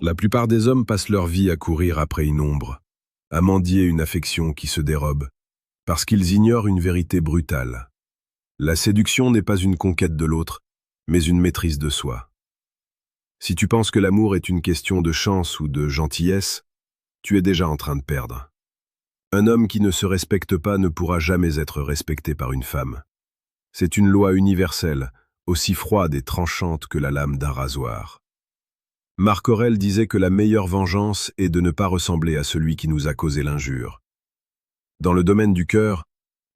La plupart des hommes passent leur vie à courir après une ombre, à mendier une affection qui se dérobe, parce qu'ils ignorent une vérité brutale. La séduction n'est pas une conquête de l'autre, mais une maîtrise de soi. Si tu penses que l'amour est une question de chance ou de gentillesse, tu es déjà en train de perdre. Un homme qui ne se respecte pas ne pourra jamais être respecté par une femme. C'est une loi universelle, aussi froide et tranchante que la lame d'un rasoir. Marc Aurèle disait que la meilleure vengeance est de ne pas ressembler à celui qui nous a causé l'injure. Dans le domaine du cœur,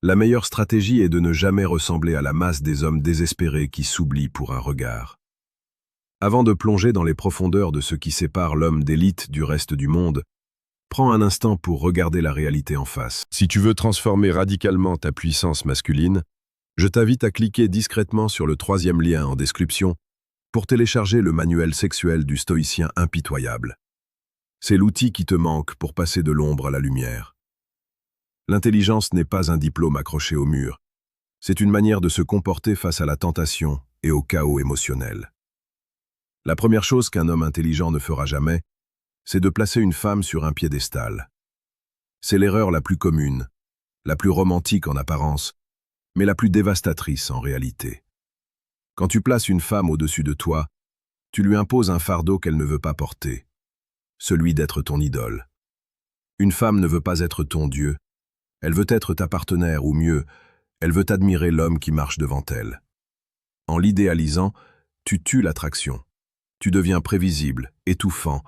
la meilleure stratégie est de ne jamais ressembler à la masse des hommes désespérés qui s'oublient pour un regard. Avant de plonger dans les profondeurs de ce qui sépare l'homme d'élite du reste du monde, prends un instant pour regarder la réalité en face. Si tu veux transformer radicalement ta puissance masculine, je t'invite à cliquer discrètement sur le 3e lien en description pour télécharger le manuel sexuel du stoïcien impitoyable. C'est l'outil qui te manque pour passer de l'ombre à la lumière. L'intelligence n'est pas un diplôme accroché au mur. C'est une manière de se comporter face à la tentation et au chaos émotionnel. La première chose qu'un homme intelligent ne fera jamais, c'est de placer une femme sur un piédestal. C'est l'erreur la plus commune, la plus romantique en apparence, mais la plus dévastatrice en réalité. Quand tu places une femme au-dessus de toi, tu lui imposes un fardeau qu'elle ne veut pas porter, celui d'être ton idole. Une femme ne veut pas être ton Dieu, elle veut être ta partenaire ou mieux, elle veut admirer l'homme qui marche devant elle. En l'idéalisant, tu tues l'attraction. Tu deviens prévisible, étouffant,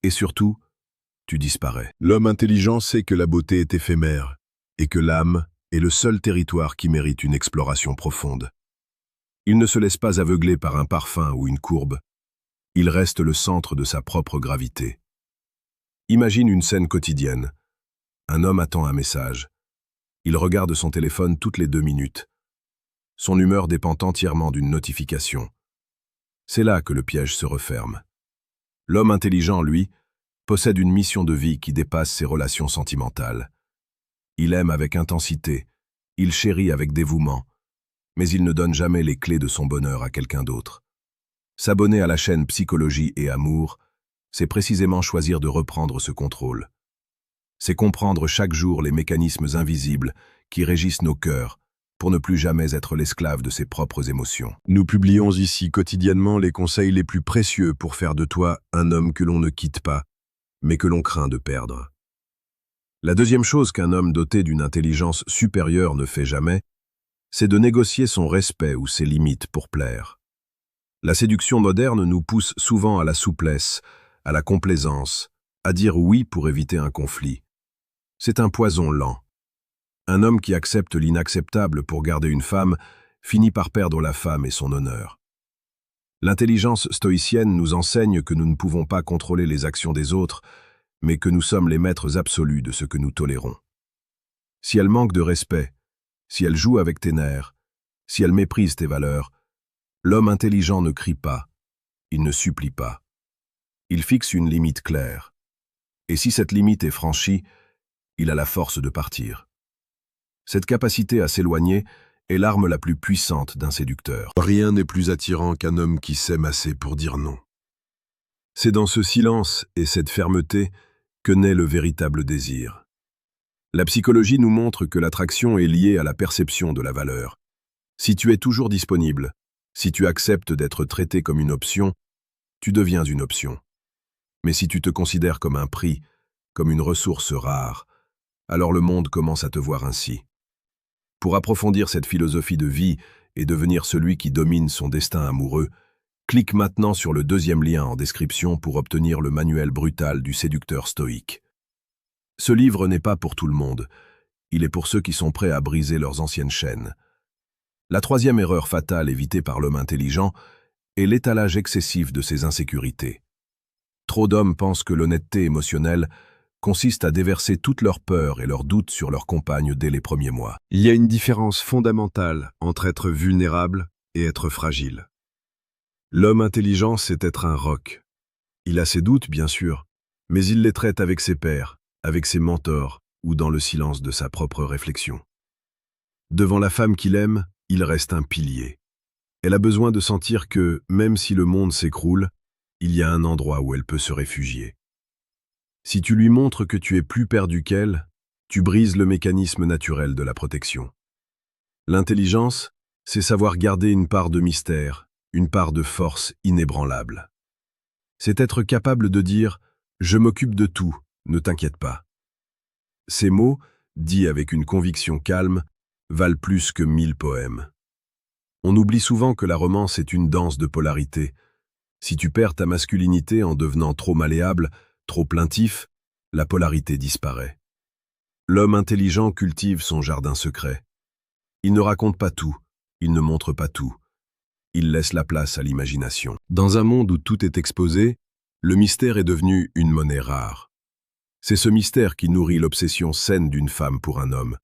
et surtout, tu disparais. L'homme intelligent sait que la beauté est éphémère, et que l'âme est le seul territoire qui mérite une exploration profonde. Il ne se laisse pas aveugler par un parfum ou une courbe. Il reste le centre de sa propre gravité. Imagine une scène quotidienne. Un homme attend un message. Il regarde son téléphone toutes les 2 minutes. Son humeur dépend entièrement d'une notification. C'est là que le piège se referme. L'homme intelligent, lui, possède une mission de vie qui dépasse ses relations sentimentales. Il aime avec intensité, il chérit avec dévouement, mais il ne donne jamais les clés de son bonheur à quelqu'un d'autre. S'abonner à la chaîne Psychologie et Amour, c'est précisément choisir de reprendre ce contrôle. C'est comprendre chaque jour les mécanismes invisibles qui régissent nos cœurs pour ne plus jamais être l'esclave de ses propres émotions. Nous publions ici quotidiennement les conseils les plus précieux pour faire de toi un homme que l'on ne quitte pas, mais que l'on craint de perdre. La deuxième chose qu'un homme doté d'une intelligence supérieure ne fait jamais, c'est de négocier son respect ou ses limites pour plaire. La séduction moderne nous pousse souvent à la souplesse, à la complaisance, à dire oui pour éviter un conflit. C'est un poison lent. Un homme qui accepte l'inacceptable pour garder une femme finit par perdre la femme et son honneur. L'intelligence stoïcienne nous enseigne que nous ne pouvons pas contrôler les actions des autres, mais que nous sommes les maîtres absolus de ce que nous tolérons. Si elle manque de respect, si elle joue avec tes nerfs, si elle méprise tes valeurs, l'homme intelligent ne crie pas, il ne supplie pas. Il fixe une limite claire. Et si cette limite est franchie, il a la force de partir. Cette capacité à s'éloigner est l'arme la plus puissante d'un séducteur. Rien n'est plus attirant qu'un homme qui s'aime assez pour dire non. C'est dans ce silence et cette fermeté que naît le véritable désir. La psychologie nous montre que l'attraction est liée à la perception de la valeur. Si tu es toujours disponible, si tu acceptes d'être traité comme une option, tu deviens une option. Mais si tu te considères comme un prix, comme une ressource rare, alors le monde commence à te voir ainsi. Pour approfondir cette philosophie de vie et devenir celui qui domine son destin amoureux, clique maintenant sur le 2e lien en description pour obtenir le manuel brutal du séducteur stoïque. Ce livre n'est pas pour tout le monde, il est pour ceux qui sont prêts à briser leurs anciennes chaînes. La 3e erreur fatale évitée par l'homme intelligent est l'étalage excessif de ses insécurités. Trop d'hommes pensent que l'honnêteté émotionnelle consiste à déverser toutes leurs peurs et leurs doutes sur leur compagne dès les premiers mois. Il y a une différence fondamentale entre être vulnérable et être fragile. L'homme intelligent, c'est être un roc. Il a ses doutes, bien sûr, mais il les traite avec ses pairs, avec ses mentors ou dans le silence de sa propre réflexion. Devant la femme qu'il aime, il reste un pilier. Elle a besoin de sentir que, même si le monde s'écroule, il y a un endroit où elle peut se réfugier. Si tu lui montres que tu es plus perdu qu'elle, tu brises le mécanisme naturel de la protection. L'intelligence, c'est savoir garder une part de mystère, une part de force inébranlable. C'est être capable de dire « je m'occupe de tout, ne t'inquiète pas ». Ces mots, dits avec une conviction calme, valent plus que 1000 poèmes. On oublie souvent que la romance est une danse de polarité. Si tu perds ta masculinité en devenant trop malléable, trop plaintif, la polarité disparaît. L'homme intelligent cultive son jardin secret. Il ne raconte pas tout, il ne montre pas tout. Il laisse la place à l'imagination. Dans un monde où tout est exposé, le mystère est devenu une monnaie rare. C'est ce mystère qui nourrit l'obsession saine d'une femme pour un homme.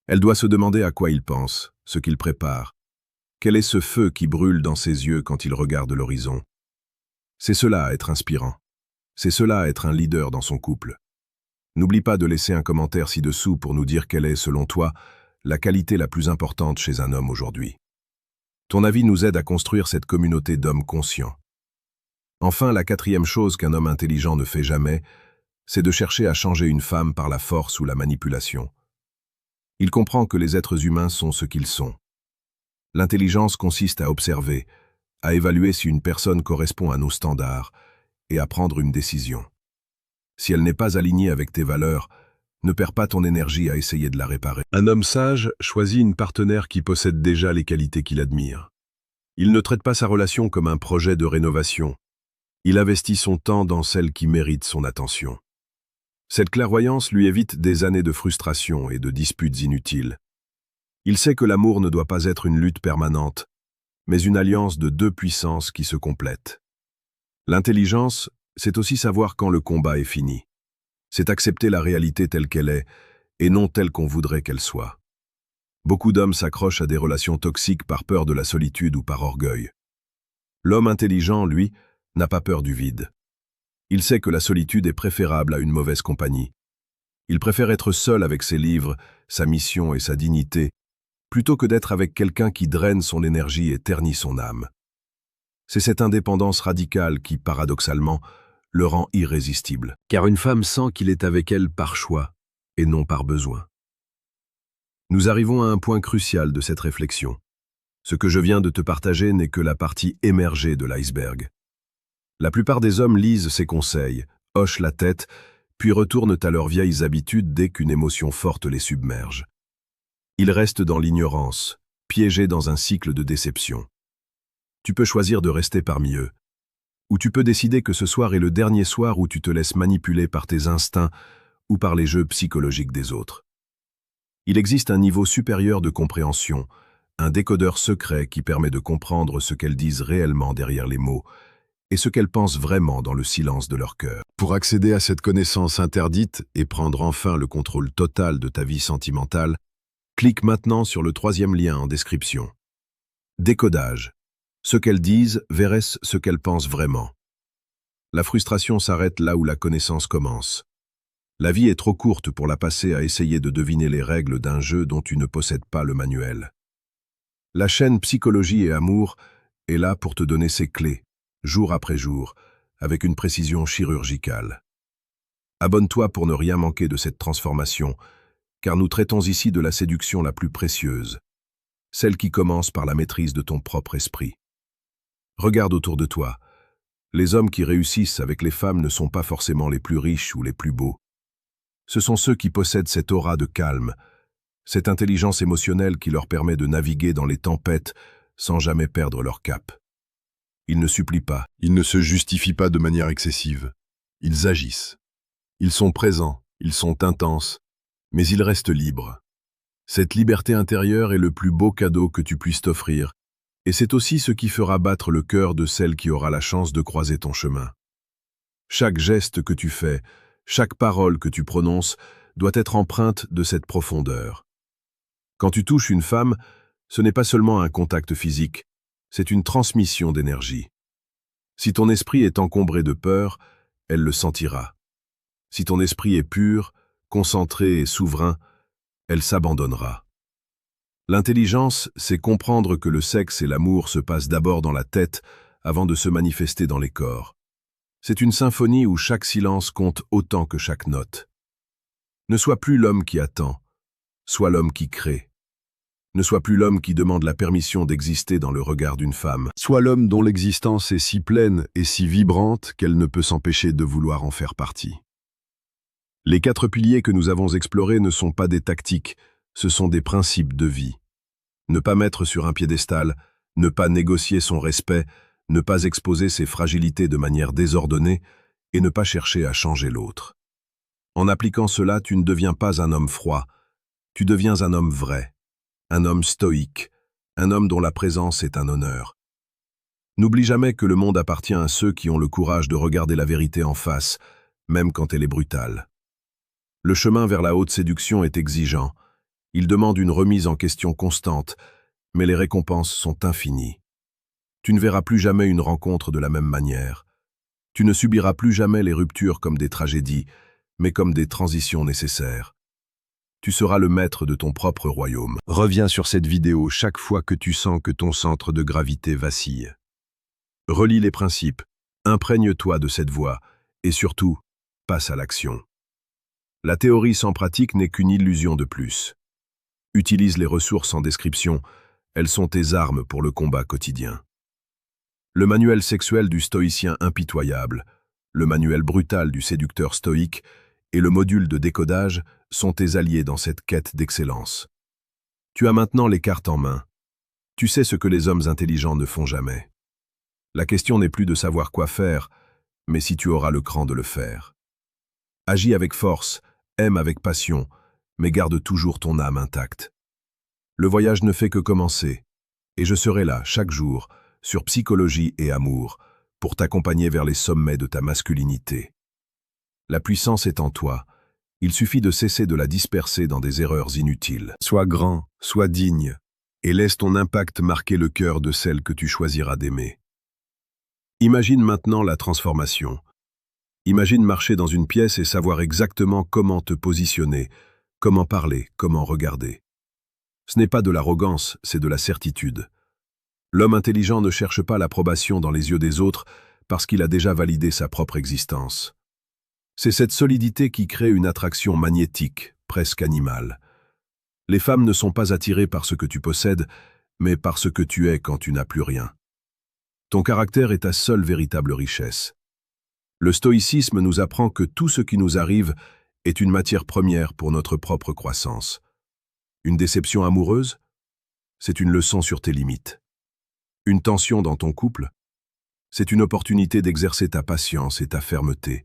Elle doit se demander à quoi il pense, ce qu'il prépare. Quel est ce feu qui brûle dans ses yeux quand il regarde l'horizon? C'est cela être inspirant. C'est cela être un leader dans son couple. N'oublie pas de laisser un commentaire ci-dessous pour nous dire quelle est, selon toi, la qualité la plus importante chez un homme aujourd'hui. Ton avis nous aide à construire cette communauté d'hommes conscients. Enfin, la quatrième chose qu'un homme intelligent ne fait jamais, c'est de chercher à changer une femme par la force ou la manipulation. Il comprend que les êtres humains sont ce qu'ils sont. L'intelligence consiste à observer, à évaluer si une personne correspond à nos standards et à prendre une décision. Si elle n'est pas alignée avec tes valeurs, ne perds pas ton énergie à essayer de la réparer. Un homme sage choisit une partenaire qui possède déjà les qualités qu'il admire. Il ne traite pas sa relation comme un projet de rénovation. Il investit son temps dans celle qui mérite son attention. Cette clairvoyance lui évite des années de frustration et de disputes inutiles. Il sait que l'amour ne doit pas être une lutte permanente, mais une alliance de deux puissances qui se complètent. L'intelligence, c'est aussi savoir quand le combat est fini. C'est accepter la réalité telle qu'elle est, et non telle qu'on voudrait qu'elle soit. Beaucoup d'hommes s'accrochent à des relations toxiques par peur de la solitude ou par orgueil. L'homme intelligent, lui, n'a pas peur du vide. Il sait que la solitude est préférable à une mauvaise compagnie. Il préfère être seul avec ses livres, sa mission et sa dignité, plutôt que d'être avec quelqu'un qui draine son énergie et ternit son âme. C'est cette indépendance radicale qui, paradoxalement, le rend irrésistible. Car une femme sent qu'il est avec elle par choix et non par besoin. Nous arrivons à un point crucial de cette réflexion. Ce que je viens de te partager n'est que la partie émergée de l'iceberg. La plupart des hommes lisent ces conseils, hochent la tête, puis retournent à leurs vieilles habitudes dès qu'une émotion forte les submerge. Ils restent dans l'ignorance, piégés dans un cycle de déception. Tu peux choisir de rester parmi eux, ou tu peux décider que ce soir est le dernier soir où tu te laisses manipuler par tes instincts ou par les jeux psychologiques des autres. Il existe un niveau supérieur de compréhension, un décodeur secret qui permet de comprendre ce qu'elles disent réellement derrière les mots et ce qu'elles pensent vraiment dans le silence de leur cœur. Pour accéder à cette connaissance interdite et prendre enfin le contrôle total de ta vie sentimentale, clique maintenant sur le 3e lien en description. Décodage. Ce qu'elles disent versus ce qu'elles pensent vraiment. La frustration s'arrête là où la connaissance commence. La vie est trop courte pour la passer à essayer de deviner les règles d'un jeu dont tu ne possèdes pas le manuel. La chaîne Psychologie et Amour est là pour te donner ses clés, jour après jour, avec une précision chirurgicale. Abonne-toi pour ne rien manquer de cette transformation, car nous traitons ici de la séduction la plus précieuse, celle qui commence par la maîtrise de ton propre esprit. Regarde autour de toi. Les hommes qui réussissent avec les femmes ne sont pas forcément les plus riches ou les plus beaux. Ce sont ceux qui possèdent cette aura de calme, cette intelligence émotionnelle qui leur permet de naviguer dans les tempêtes sans jamais perdre leur cap. Ils ne supplient pas, ils ne se justifient pas de manière excessive. Ils agissent. Ils sont présents, ils sont intenses, mais ils restent libres. Cette liberté intérieure est le plus beau cadeau que tu puisses t'offrir, et c'est aussi ce qui fera battre le cœur de celle qui aura la chance de croiser ton chemin. Chaque geste que tu fais, chaque parole que tu prononces doit être empreinte de cette profondeur. Quand tu touches une femme, ce n'est pas seulement un contact physique, c'est une transmission d'énergie. Si ton esprit est encombré de peur, elle le sentira. Si ton esprit est pur, concentré et souverain, elle s'abandonnera. L'intelligence, c'est comprendre que le sexe et l'amour se passent d'abord dans la tête avant de se manifester dans les corps. C'est une symphonie où chaque silence compte autant que chaque note. Ne sois plus l'homme qui attend, sois l'homme qui crée. Ne sois plus l'homme qui demande la permission d'exister dans le regard d'une femme. Sois l'homme dont l'existence est si pleine et si vibrante qu'elle ne peut s'empêcher de vouloir en faire partie. Les 4 piliers que nous avons explorés ne sont pas des tactiques, ce sont des principes de vie. Ne pas mettre sur un piédestal, ne pas négocier son respect, ne pas exposer ses fragilités de manière désordonnée et ne pas chercher à changer l'autre. En appliquant cela, tu ne deviens pas un homme froid, tu deviens un homme vrai, un homme stoïque, un homme dont la présence est un honneur. N'oublie jamais que le monde appartient à ceux qui ont le courage de regarder la vérité en face, même quand elle est brutale. Le chemin vers la haute séduction est exigeant. Il demande une remise en question constante, mais les récompenses sont infinies. Tu ne verras plus jamais une rencontre de la même manière. Tu ne subiras plus jamais les ruptures comme des tragédies, mais comme des transitions nécessaires. Tu seras le maître de ton propre royaume. Reviens sur cette vidéo chaque fois que tu sens que ton centre de gravité vacille. Relis les principes, imprègne-toi de cette voie, et surtout, passe à l'action. La théorie sans pratique n'est qu'une illusion de plus. Utilise les ressources en description, elles sont tes armes pour le combat quotidien. Le manuel sexuel du stoïcien impitoyable, le manuel brutal du séducteur stoïque et le module de décodage sont tes alliés dans cette quête d'excellence. Tu as maintenant les cartes en main. Tu sais ce que les hommes intelligents ne font jamais. La question n'est plus de savoir quoi faire, mais si tu auras le cran de le faire. Agis avec force, aime avec passion, mais garde toujours ton âme intacte. Le voyage ne fait que commencer, et je serai là, chaque jour, sur Psychologie et Amour, pour t'accompagner vers les sommets de ta masculinité. La puissance est en toi, il suffit de cesser de la disperser dans des erreurs inutiles. Sois grand, sois digne, et laisse ton impact marquer le cœur de celle que tu choisiras d'aimer. Imagine maintenant la transformation. Imagine marcher dans une pièce et savoir exactement comment te positionner, comment parler, comment regarder. Ce n'est pas de l'arrogance, c'est de la certitude. L'homme intelligent ne cherche pas l'approbation dans les yeux des autres parce qu'il a déjà validé sa propre existence. C'est cette solidité qui crée une attraction magnétique, presque animale. Les femmes ne sont pas attirées par ce que tu possèdes, mais par ce que tu es quand tu n'as plus rien. Ton caractère est ta seule véritable richesse. Le stoïcisme nous apprend que tout ce qui nous arrive est une matière première pour notre propre croissance. Une déception amoureuse? C'est une leçon sur tes limites. Une tension dans ton couple? C'est une opportunité d'exercer ta patience et ta fermeté.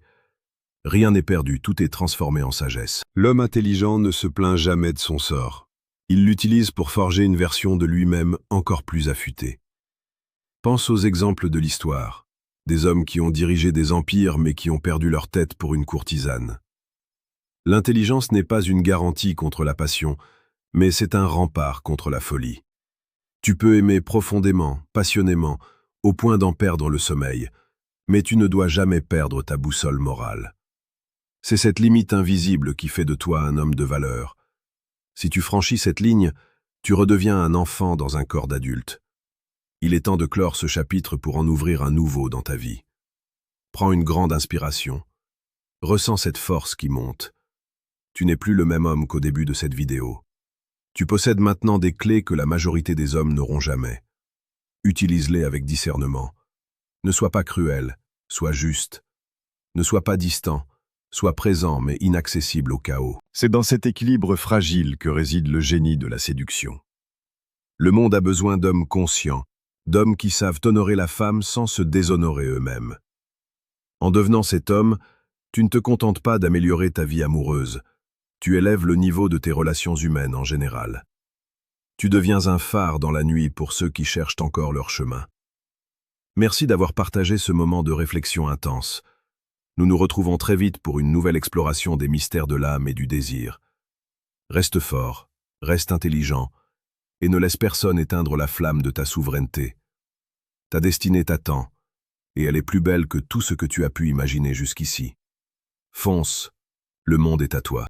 Rien n'est perdu, tout est transformé en sagesse. L'homme intelligent ne se plaint jamais de son sort. Il l'utilise pour forger une version de lui-même encore plus affûtée. Pense aux exemples de l'histoire. Des hommes qui ont dirigé des empires mais qui ont perdu leur tête pour une courtisane. L'intelligence n'est pas une garantie contre la passion, mais c'est un rempart contre la folie. Tu peux aimer profondément, passionnément, au point d'en perdre le sommeil, mais tu ne dois jamais perdre ta boussole morale. C'est cette limite invisible qui fait de toi un homme de valeur. Si tu franchis cette ligne, tu redeviens un enfant dans un corps d'adulte. Il est temps de clore ce chapitre pour en ouvrir un nouveau dans ta vie. Prends une grande inspiration. Ressens cette force qui monte. Tu n'es plus le même homme qu'au début de cette vidéo. Tu possèdes maintenant des clés que la majorité des hommes n'auront jamais. Utilise-les avec discernement. Ne sois pas cruel, sois juste. Ne sois pas distant, sois présent mais inaccessible au chaos. C'est dans cet équilibre fragile que réside le génie de la séduction. Le monde a besoin d'hommes conscients, d'hommes qui savent honorer la femme sans se déshonorer eux-mêmes. En devenant cet homme, tu ne te contentes pas d'améliorer ta vie amoureuse, tu élèves le niveau de tes relations humaines en général. Tu deviens un phare dans la nuit pour ceux qui cherchent encore leur chemin. Merci d'avoir partagé ce moment de réflexion intense. Nous nous retrouvons très vite pour une nouvelle exploration des mystères de l'âme et du désir. Reste fort, reste intelligent, et ne laisse personne éteindre la flamme de ta souveraineté. Ta destinée t'attend, et elle est plus belle que tout ce que tu as pu imaginer jusqu'ici. Fonce, le monde est à toi.